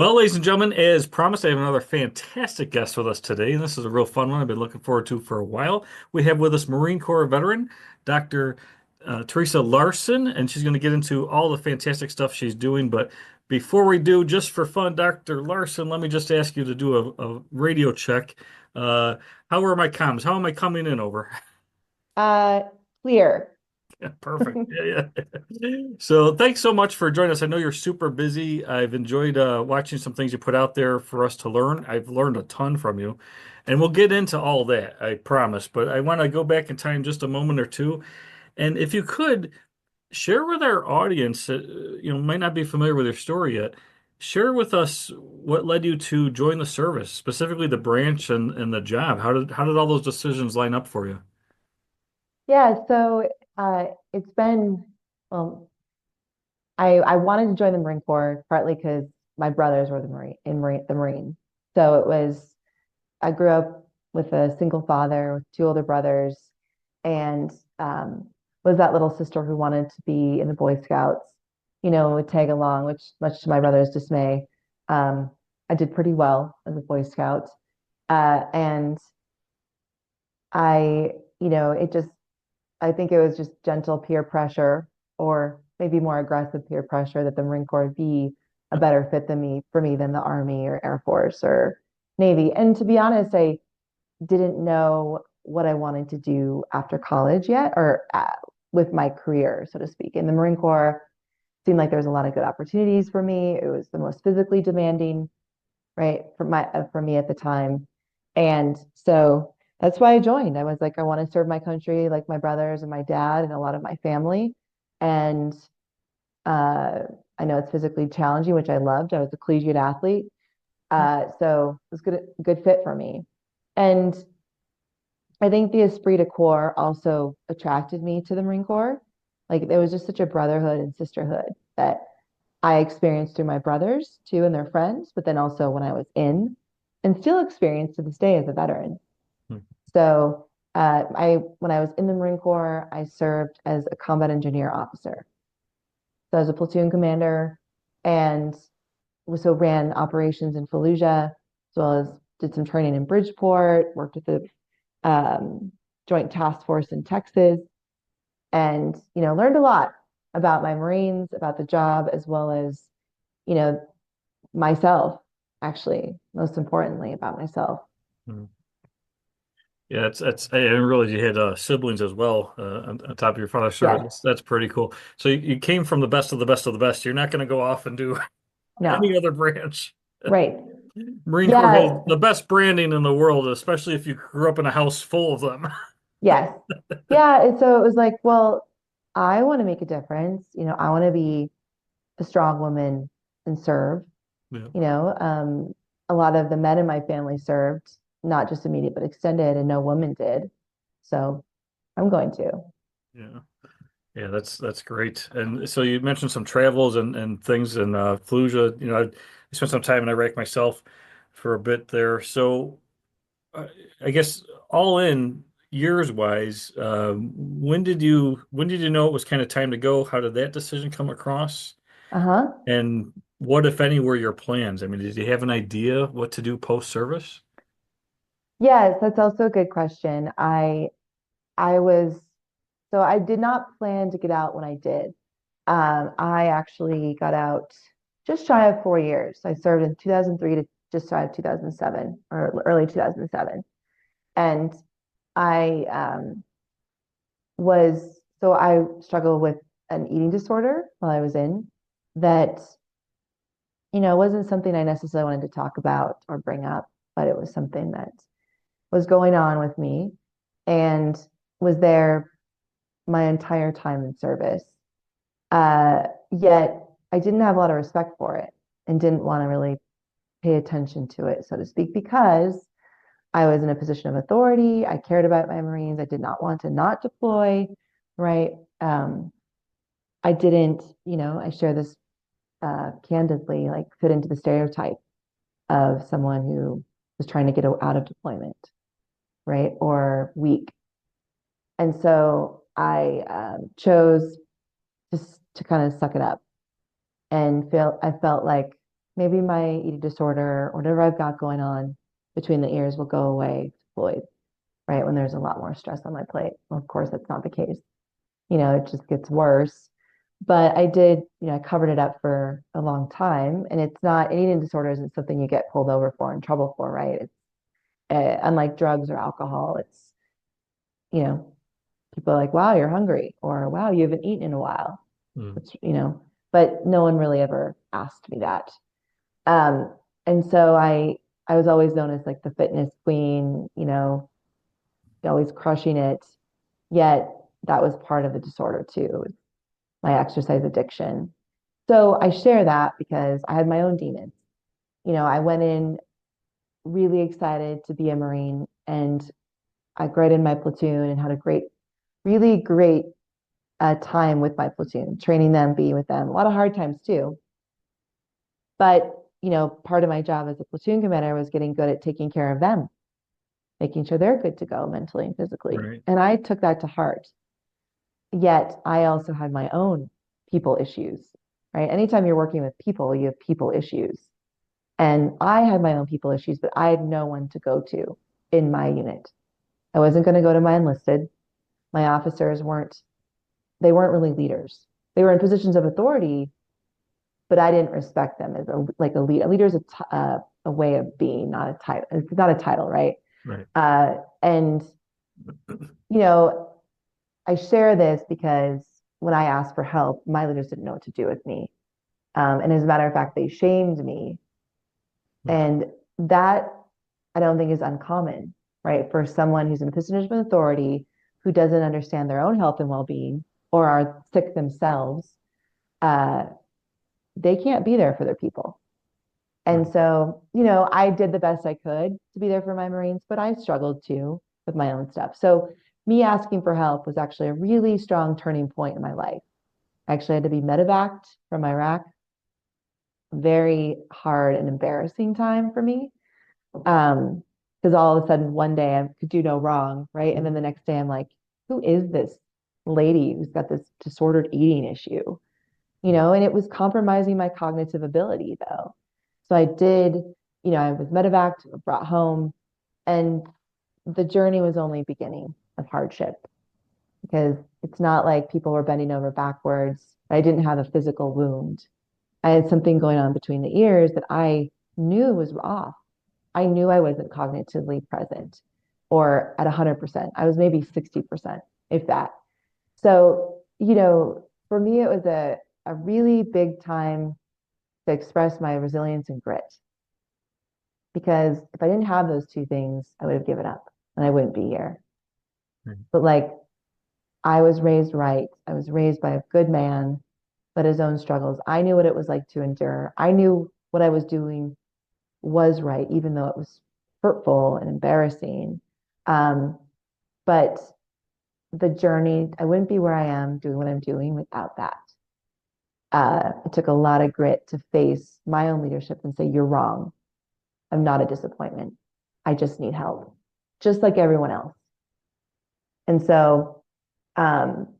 Well, ladies and gentlemen, as promised, I have another fantastic guest with us today, and this is a real fun one I've been looking forward to for a while. We have with us Marine Corps veteran, Dr. Theresa Larson, and she's going to get into all the fantastic stuff she's doing. But before we do, just for fun, Dr. Larson, let me just ask you to do a radio check. Uh, how are my comms? How am I coming in over? Uh, Clear. Yeah, perfect. Yeah, yeah. So thanks so much for joining us. I know you're super busy. I've enjoyed watching some things you put out there for us to learn. I've learned a ton from you, and we'll get into all that, I promise. But I want to go back in time just a moment or two, and if you could share with our audience, might not be familiar with your story yet. Share with us what led you to join the service, specifically the branch and the job. How did all those decisions line up for you? Yeah, so it's been well, I wanted to join the Marine Corps partly because my brothers were the Marine. So it was I grew up with a single father with two older brothers, and was that little sister who wanted to be in the Boy Scouts, would tag along, which much to my brother's dismay, um, I did pretty well as a Boy Scout. And I, it just I think it was just gentle peer pressure or maybe more aggressive peer pressure that the Marine Corps would be a better fit than me for me than the Army or Air Force or Navy. And to be honest, I didn't know what I wanted to do after college yet or with my career, so to speak. In the Marine Corps, seemed like there was a lot of good opportunities for me. It was the most physically demanding, right, for me at the time. And so that's why I joined. I was like, I want to serve my country like my brothers and my dad and a lot of my family. And uh, I know it's physically challenging, which I loved. I was a collegiate athlete. So it was good fit for me. And I think the esprit de corps also attracted me to the Marine Corps. Like there was just such a brotherhood and sisterhood that I experienced through my brothers too and their friends, but then also when I was in and still experience to this day as a veteran. So I when I was in the Marine Corps, I served as a combat engineer officer. So I was a platoon commander and so ran operations in Fallujah, as well as did some training in Bridgeport, worked with the Joint Task Force in Texas, and learned a lot about my Marines, about the job, as well as you know myself. Actually, most importantly, about myself. Mhm. Yeah, I didn't realize you had siblings as well on top of your father. Sure, Yes, that's pretty cool. So you came from the best of the best of the best. You're not going to go off and do any no, other branch. right. Marine Corps has Yeah, the best branding in the world, especially if you grew up in a house full of them. yes. Yeah, and so it was like, well, I want to make a difference. I want to be a strong woman and serve. Yeah, You know, um, a lot of the men in my family served, not just immediate, but extended, and no woman did. So I'm going to. yeah, yeah. That's great. And so you mentioned some travels and things in Fallujah. I spent some time in Iraq myself for a bit there. So uh, I guess all in years wise, when did you know it was kind of time to go? How did that decision come across? Uh-huh. And what, if any, were your plans? I mean, did you have an idea what to do post service? Yes, that's also a good question. I was so I did not plan to get out when I did. I actually got out just shy of 4 years. I served in 2003 to just shy of 2007 or early 2007. And I I struggled with an eating disorder while I was in that, wasn't something I necessarily wanted to talk about or bring up, but it was something that was going on with me and was there my entire time in service. Yet I didn't have a lot of respect for it and didn't want to really pay attention to it, so to speak, because I was in a position of authority. I cared about my Marines. I did not want to not deploy, right? Um, I didn't, I share this candidly, like fit into the stereotype of someone who was trying to get out of deployment, right? Or weak. And so I chose just to kind of suck it up and I felt like maybe my eating disorder or whatever I've got going on between the ears will go away, Floyd, right? When there's a lot more stress on my plate. Well, of course, that's not the case. It just gets worse. But I did, I covered it up for a long time. And it's not, an eating disorder isn't something you get pulled over for, in trouble for, right? It's unlike drugs or alcohol, it's, you know, people are like, wow, you're hungry, or wow, you haven't eaten in a while. Mm. It's, but no one really ever asked me that. Um, and so I was always known as like the fitness queen, always crushing it. Yet that was part of the disorder too, my exercise addiction. So I share that because I had my own demons. I went in really excited to be a Marine, and I graded my platoon and had a really great time with my platoon, training them, being with them. A lot of hard times too. But, part of my job as a platoon commander was getting good at taking care of them, making sure they're good to go mentally and physically. Right. And I took that to heart. Yet I also had my own people issues, right? Anytime you're working with people, you have people issues. And I had my own people issues, but I had no one to go to in my unit. I wasn't going to go to my enlisted. My officers they weren't really leaders. They were in positions of authority, but I didn't respect them as a leader. A leader is a way of being, not a title. It's not a title, right? Right. And you know, I share this because when I asked for help, my leaders didn't know what to do with me. And as a matter of fact, they shamed me. And that I don't think is uncommon, right? For someone who's in a position of authority who doesn't understand their own health and well-being or are sick themselves, uh, they can't be there for their people. And Right. so, I did the best I could to be there for my Marines, but I struggled too with my own stuff. So me asking for help was actually a really strong turning point in my life. I actually had to be medevaced from Iraq. Very hard and embarrassing time for me. Because all of a sudden one day I could do no wrong, right? And then the next day I'm like, who is this lady who's got this disordered eating issue? And it was compromising my cognitive ability though. So I did, I was medevaced, brought home, and the journey was only beginning of hardship because it's not like people were bending over backwards. I didn't have a physical wound. I had something going on between the ears that I knew was off. I knew I wasn't cognitively present or at 100%. I was maybe 60%, if that. So, for me, it was a really big time to express my resilience and grit. Because if I didn't have those two things, I would have given up and I wouldn't be here. Right. But like, I was raised right. I was raised by a good man, but his own struggles. I knew what it was like to endure. I knew what I was doing was right, even though it was hurtful and embarrassing. Um, but the journey, I wouldn't be where I am doing what I'm doing without that. It took a lot of grit to face my own leadership and say, you're wrong. I'm not a disappointment. I just need help, just like everyone else. And so, um,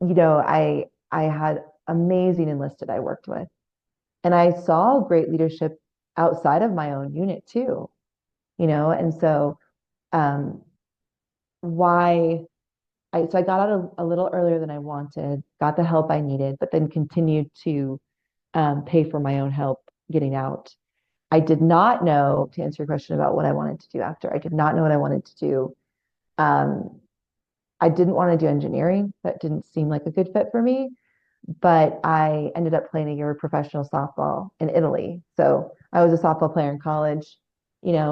I had amazing enlisted I worked with, and I saw great leadership outside of my own unit too. And so um, why so I got out a little earlier than I wanted, got the help I needed, but then continued to pay for my own help getting out. I did not know, to answer your question about what I wanted to do after, I did not know what I wanted to do. Um, I didn't want to do engineering. That didn't seem like a good fit for me. But I ended up playing a year of professional softball in Italy. So I was a softball player in college. There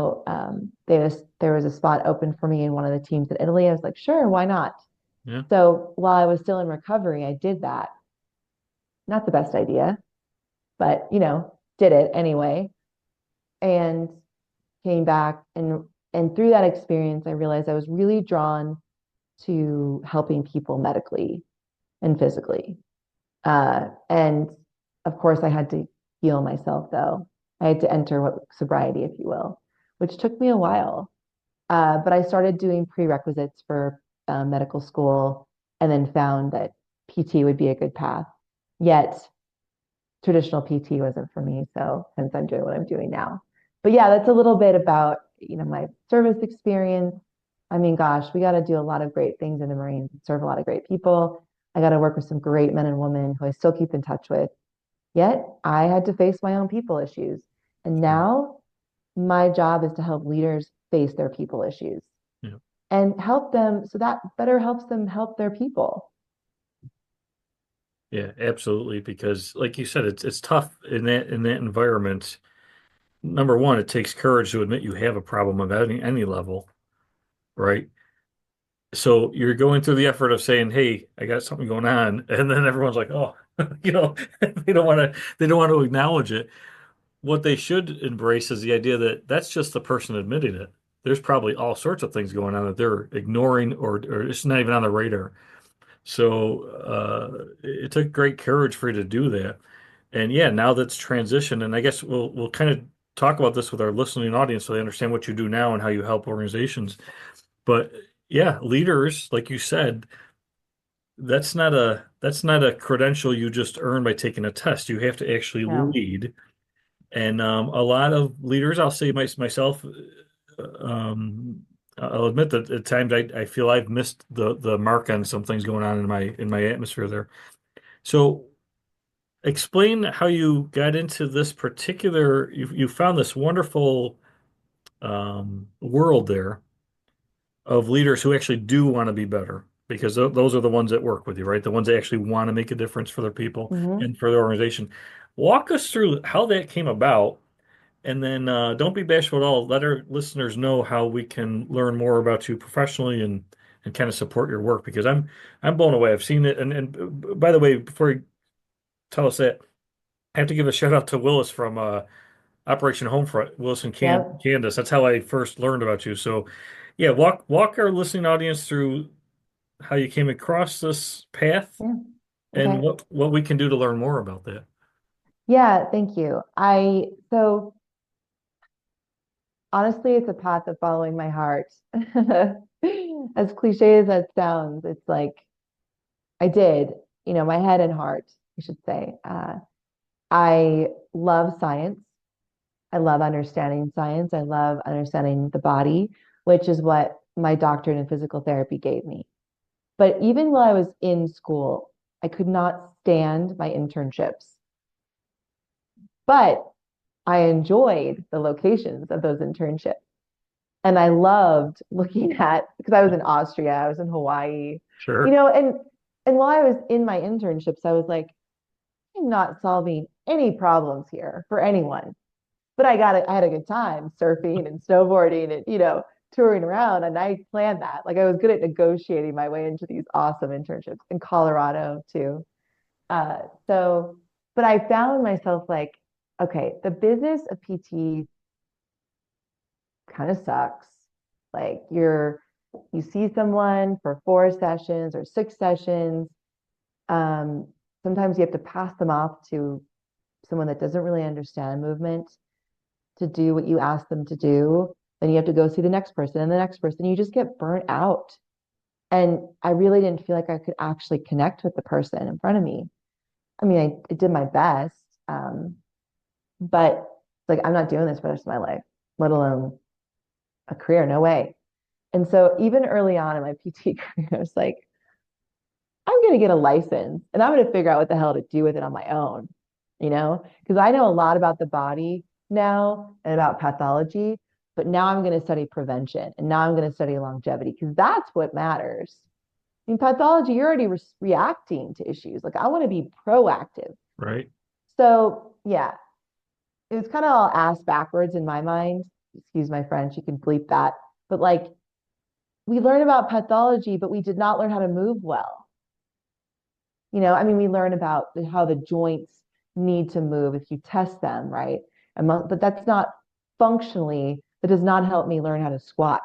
was a spot open for me in one of the teams in Italy. I was like, sure, why not? Yeah. So while I was still in recovery, I did that. Not the best idea, but did it anyway. And came back and through that experience, I realized I was really drawn to helping people medically and physically. And of course, I had to heal myself, though. I had to enter what sobriety, if you will, which took me a while. But I started doing prerequisites for medical school and then found that PT would be a good path. Yet traditional PT wasn't for me. So hence I'm doing what I'm doing now. But yeah, that's a little bit about, my service experience. I mean, gosh, we got to do a lot of great things in the Marines and serve a lot of great people. I got to work with some great men and women who I still keep in touch with. Yet I had to face my own people issues. And Sure. now my job is to help leaders face their people issues Yeah. and help them so that better helps them help their people. Yeah, absolutely. Because like you said, it's tough in that environment. Number one, it takes courage to admit you have a problem of any level, right? So you're going through the effort of saying, "Hey, I got something going on," and then everyone's like, "Oh," they don't want to acknowledge it. What they should embrace is the idea that that's just the person admitting it. There's probably all sorts of things going on that they're ignoring or it's not even on the radar. So it took great courage for you to do that. And yeah, now that's transitioned, and I guess we'll kind of talk about this with our listening audience so they understand what you do now and how you help organizations. But yeah, leaders, like you said, that's not a credential you just earn by taking a test. You have to actually No. lead. And a lot of leaders, I'll say myself, I'll admit that at times I feel I've missed the mark on some things going on in my atmosphere there. So explain how you got into this particular, you found this wonderful world there of leaders who actually do want to be better because those are the ones that work with you, right? The ones that actually want to make a difference for their people Hmm. and for the organization. Walk us through how that came about, and then don't be bashful at all. Let our listeners know how we can learn more about you professionally and kind of support your work because I'm blown away. I've seen it, and by the way, before you tell us that, I have to give a shout out to Willis from Operation Homefront, Willis and Yep. Candace. That's how I first learned about you. So, yeah, walk our listening audience through how you came across this path Yeah. and Okay. what we can do to learn more about that. Yeah, thank you. So honestly, it's a path of following my heart. As cliche as that sounds, it's like I did, my head and heart, I should say. I love science. I love understanding science. I love understanding the body, which is what my doctorate in physical therapy gave me. But even while I was in school, I could not stand my internships. But I enjoyed the locations of those internships. And I loved looking at because I was in Austria, I was in Hawaii, Sure. and while I was in my internships, I was like, I'm not solving any problems here for anyone. But I had a good time surfing and snowboarding and, touring around. And I planned that. Like I was good at negotiating my way into these awesome internships in Colorado too. Uh, so, but I found myself like, okay, the business of PT kind of sucks. Like you see someone for 4 sessions or 6 sessions. Um, Sometimes you have to pass them off to someone that doesn't really understand movement to do what you ask them to do. Then you have to go see the next person and the next person. You just get burnt out. And I really didn't feel like I could actually connect with the person in front of me. I mean, I did my best, but like I'm not doing this for the rest of my life, let alone a career. No way. And so even early on in my PT career, I was like, I'm going to get a license and I'm going to figure out what the hell to do with it on my own, because I know a lot about the body now and about pathology, but now I'm going to study prevention and now I'm going to study longevity because that's what matters. In pathology, you're already reacting to issues. Like I want to be proactive. Right. So, yeah, it was kind of all ass backwards in my mind. Excuse my French, you can bleep that. But like we learn about pathology, but we did not learn how to move well. I mean, we learn about how the joints need to move if you test them, right? But that's not functionally, that does not help me learn how to squat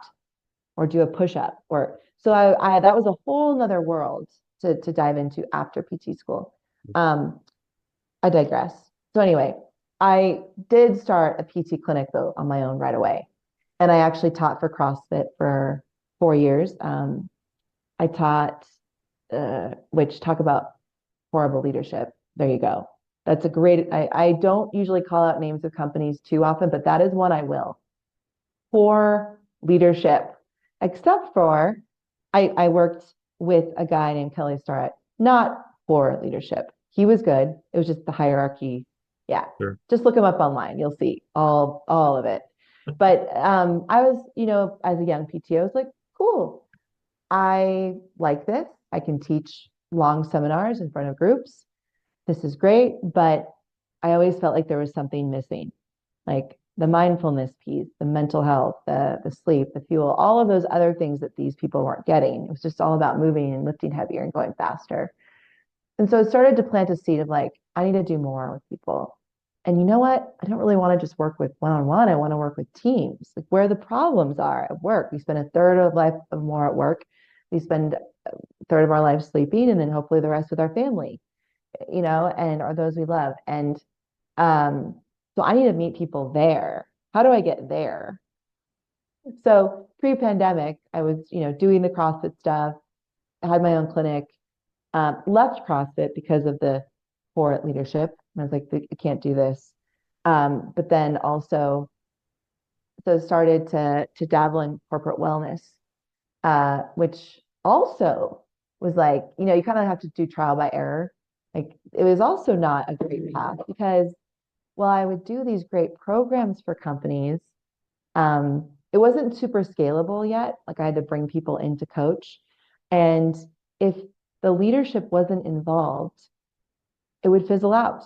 or do a push up. Or so I that was a whole nother world to dive into after PT school. Um, I digress. So anyway, I did start a PT clinic though on my own right away. And I actually taught for CrossFit for 4 years. I taught, which talk about horrible leadership. There you go. That's a great, I don't usually call out names of companies too often, but that is one I will. Poor leadership, except for I worked with a guy named Kelly Starrett, not poor leadership. He was good. It was just the hierarchy. Yeah. Sure. Just look him up online. You'll see all of it. But I was, as a young PTO, I was like, cool. I like this. I can teach long seminars in front of groups. This is great, but I always felt like there was something missing, like the mindfulness piece, the mental health, the sleep, the fuel, all of those other things that these people weren't getting. It was just all about moving and lifting heavier and going faster. And so it started to plant a seed of like, I need to do more with people. And you know what? I don't really want to just work with one-on-one. I want to work with teams, like where the problems are at work. We spend a third of life of more at work. We spend a third of our life sleeping, and then hopefully the rest with our family, and or those we love. And so I need to meet people there. How do I get there? So pre-pandemic, I was, doing the CrossFit stuff. I had my own clinic. Left CrossFit because of the poor leadership. I was like, I can't do this. But then also, so started to dabble in corporate wellness, which also was like, you kind of have to do trial by error. Like it was also not a great path because while I would do these great programs for companies, it wasn't super scalable yet. Like I had to bring people in to coach. And if the leadership wasn't involved, it would fizzle out.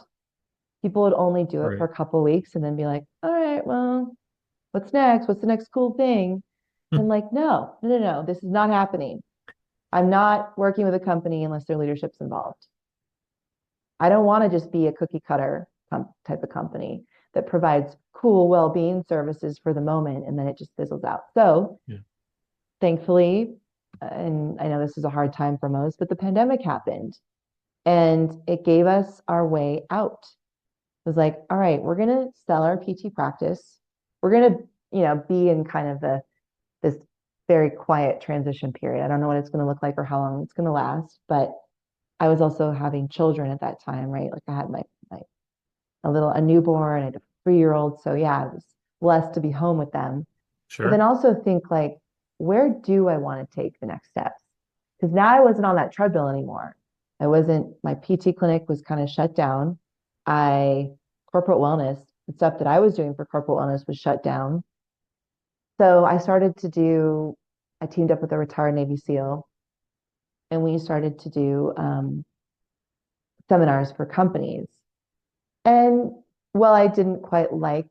People would only do it Right. for a couple of weeks and then be like, all right, well, what's next? What's the next cool thing? And like, no, no, no, no, this is not happening. I'm not working with a company unless their leadership's involved. I don't want to just be a cookie cutter type of company that provides cool well-being services for the moment and then it just fizzles out. So Yeah. thankfully, and I know this is a hard time for most, but the pandemic happened and it gave us our way out. It was like, all right, we're going to sell our PT practice. We're going to, be in kind of this very quiet transition period. I don't know what it's going to look like or how long it's going to last, but I was also having children at that time, right? Like I had my a newborn and a 3-year-old. So yeah, I was blessed to be home with them. But then Sure. also think like, where do I want to take the next steps? Because now I wasn't on that treadmill anymore. My PT clinic was kind of shut down. Corporate wellness, the stuff that I was doing for corporate wellness was shut down. So I teamed up with a retired Navy SEAL and we started to do seminars for companies. And while I didn't quite like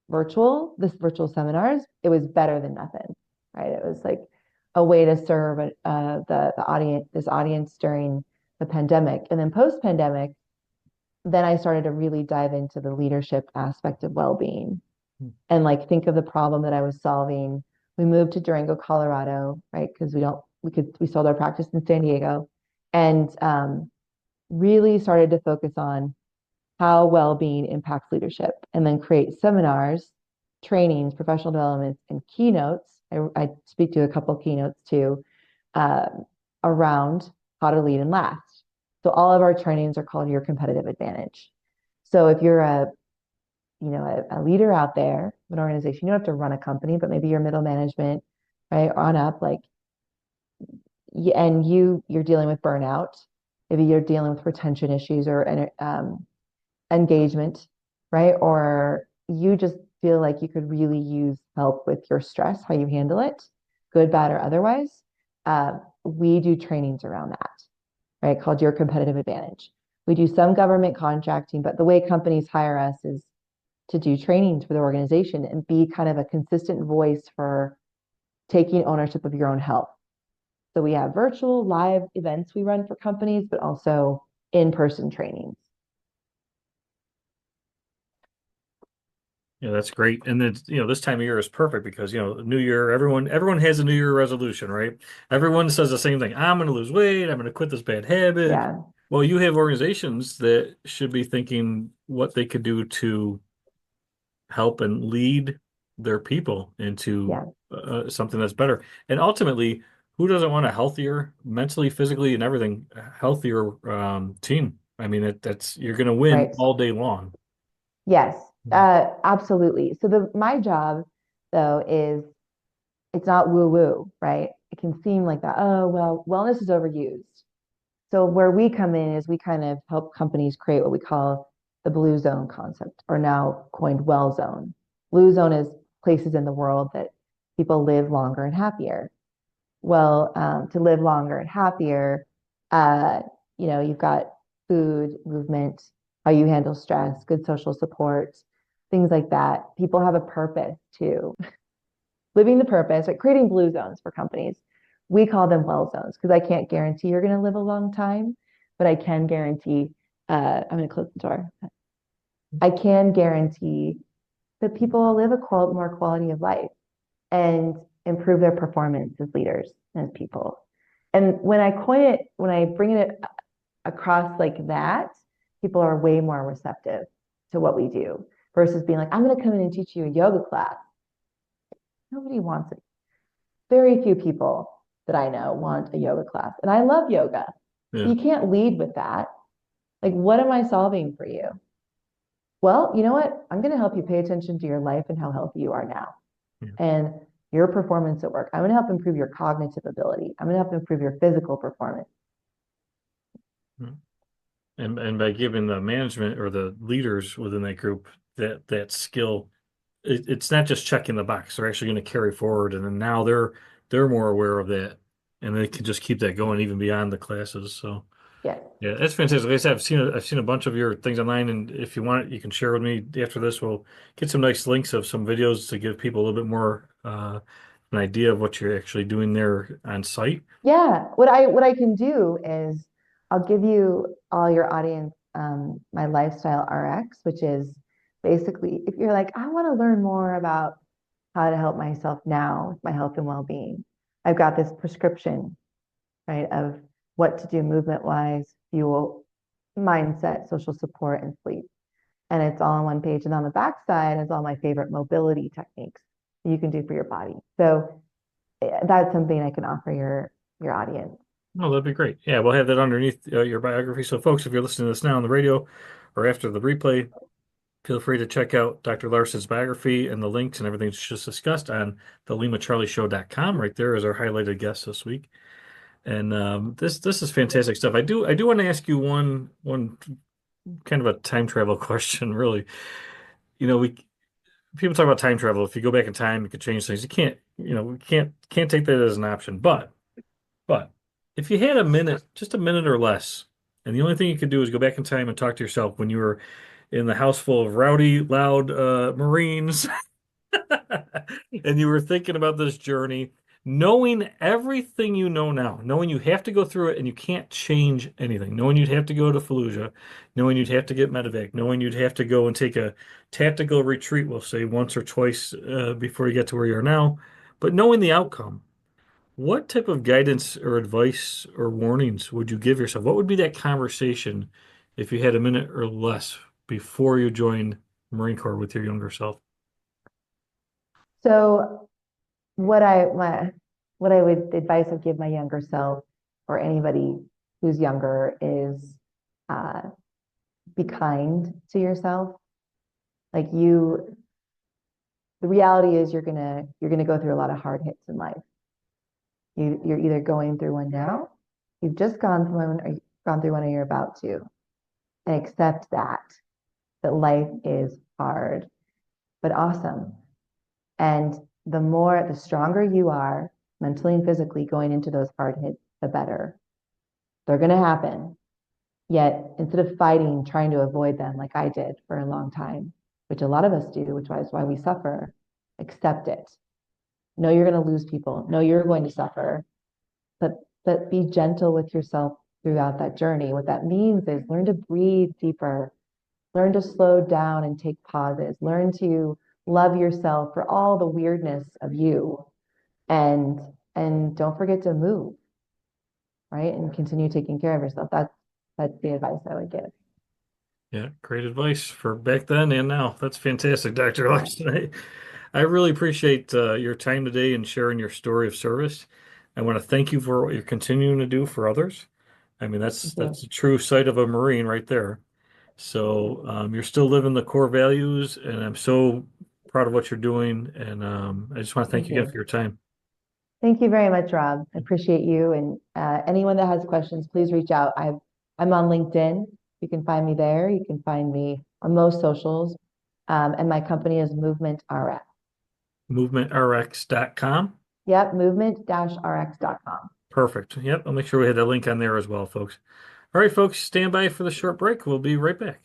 this virtual seminars, it was better than nothing, right? It was like a way to serve this audience during the pandemic. And then post-pandemic, then I started to really dive into the leadership aspect of well-being and like think of the problem that I was solving. We moved to Durango, Colorado, right? Because we sold our practice in San Diego and really started to focus on how well-being impacts leadership and then create seminars, trainings, professional developments, and keynotes. I speak to a couple keynotes too uh, around how to lead and last. So all of our trainings are called Your Competitive Advantage. So if you're a leader out there, an organization, you don't have to run a company, but maybe you're middle management, right, on up, like, and you're dealing with burnout. Maybe you're dealing with retention issues or engagement, right? Or you just feel like you could really use help with your stress, how you handle it, good, bad, or otherwise. We do trainings around that, right? Called Your Competitive Advantage. We do some government contracting, but the way companies hire us is to do trainings for the organization and be kind of a consistent voice for taking ownership of your own health. So we have virtual live events we run for companies, but also in-person trainings. Yeah, that's great. And then, this time of year is perfect because, New Year, everyone has a New Year resolution, right? Everyone says the same thing. I'm going to lose weight. I'm going to quit this bad habit. Yeah. Well, you have organizations that should be thinking what they could do to help and lead their people into Yeah. something that's better. And ultimately, who doesn't want a healthier, mentally, physically, and everything, healthier team? I mean, that's you're going to win right? all day long. Yes, Mm. absolutely. So my job though is it's not woo woo, right? It can seem like that. Oh, well, wellness is overused. So where we come in is we kind of help companies create what we call the blue zone concept, or now coined well zone. Blue zone is places in the world that people live longer and happier. Well, to live longer and happier, uh, you've got food, movement, how you handle stress, good social support, things like that. People have a purpose too. Living the purpose, right? Creating blue zones for companies. We call them well zones because I can't guarantee you're going to live a long time, but I can guarantee, I'm going to close the door. I can guarantee that people will live a more quality of life and improve their performance as leaders and as people. And when I bring it across like that, people are way more receptive to what we do versus being like, I'm going to come in and teach you a yoga class. Nobody wants it. Very few people that I know want a yoga class. And I love yoga. Yeah. You can't lead with that. Like, what am I solving for you? Well, you know what? I'm going to help you pay attention to your life and how healthy you are now Yeah. and your performance at work. I'm going to help improve your cognitive ability. I'm going to help improve your physical performance. Mm. And by giving the management or the leaders within that group that skill, it's not just checking the box. They're actually going to carry forward, and then now they're more aware of that, and they can just keep that going even beyond the classes. So Yes. yeah, that's fantastic. Like I said, I've seen a bunch of your things online, and if you want it, you can share with me after this. We'll get some nice links of some videos to give people a little bit more an idea of what you're actually doing there on site. Yeah. What I can do is I'll give you all your audience my lifestyle RX, which is basically if you're like, I want to learn more about how to help myself now with my health and well-being. I've got this prescription, right, of what to do movement wise, fuel, mindset, social support, and sleep. And it's all on one page. And on the back side is all my favorite mobility techniques you can do for your body. So that's something I can offer your audience. Oh, that'd be great. Yeah, we'll have that underneath your biography. So, folks, if you're listening to this now on the radio or after the replay, feel free to check out Dr. Larson's biography and the links and everything just discussed on the LimaCharlieShow.com. Right there is our highlighted guest this week. And this is fantastic stuff. I do want to ask you one kind of a time travel question, really. We people talk about time travel. If you go back in time, you could change things. You can't, we can't take that as an option. But if you had a minute, just a minute or less, and the only thing you could do is go back in time and talk to yourself when you were in the house full of rowdy, loud Marines, and you were thinking about this journey, knowing everything you know now, knowing you have to go through it and you can't change anything, knowing you'd have to go to Fallujah, knowing you'd have to get medevac, knowing you'd have to go and take a tactical retreat, we'll say once or twice before you get to where you are now, but knowing the outcome. What type of guidance or advice or warnings would you give yourself? What would be that conversation if you had a minute or less before you joined Marine Corps with your younger self? So what I my, what I would advice I give my younger self or anybody who's younger is uh, be kind to yourself. Like the reality is you're gonna go through a lot of hard hits in life. You're either going through one now, you've just gone through one, or you've gone through one, or you're about to, and accept that life is hard but awesome. And the stronger you are mentally and physically going into those hard hits, the better. They're going to happen. Yet instead of fighting, trying to avoid them like I did for a long time, which a lot of us do, which is why we suffer, accept it. Know you're going to lose people. Know you're going to suffer, but be gentle with yourself throughout that journey. What that means is learn to breathe deeper, learn to slow down and take pauses, learn to love yourself for all the weirdness of you, and don't forget to move, right? And continue taking care of yourself. That's the advice I would give. Yeah, great advice for back then and now. That's fantastic, Dr. Yeah. Larson. I really appreciate your time today and sharing your story of service. I want to thank you for what you're continuing to do for others. I mean, Thank you. that's a true sight of a Marine right there. So you're still living the core values, and I'm so proud of what you're doing. And I just want to thank Thank you again you. for your time. Thank you very much, Rob. I appreciate you. And anyone that has questions, please reach out. I'm on LinkedIn. You can find me there. You can find me on most socials. And my company is Movement RX. MovementRx.com. Yep, movement-rx.com. Perfect. Yep. I'll make sure we have that link on there as well, folks. All right, folks, stand by for the short break. We'll be right back.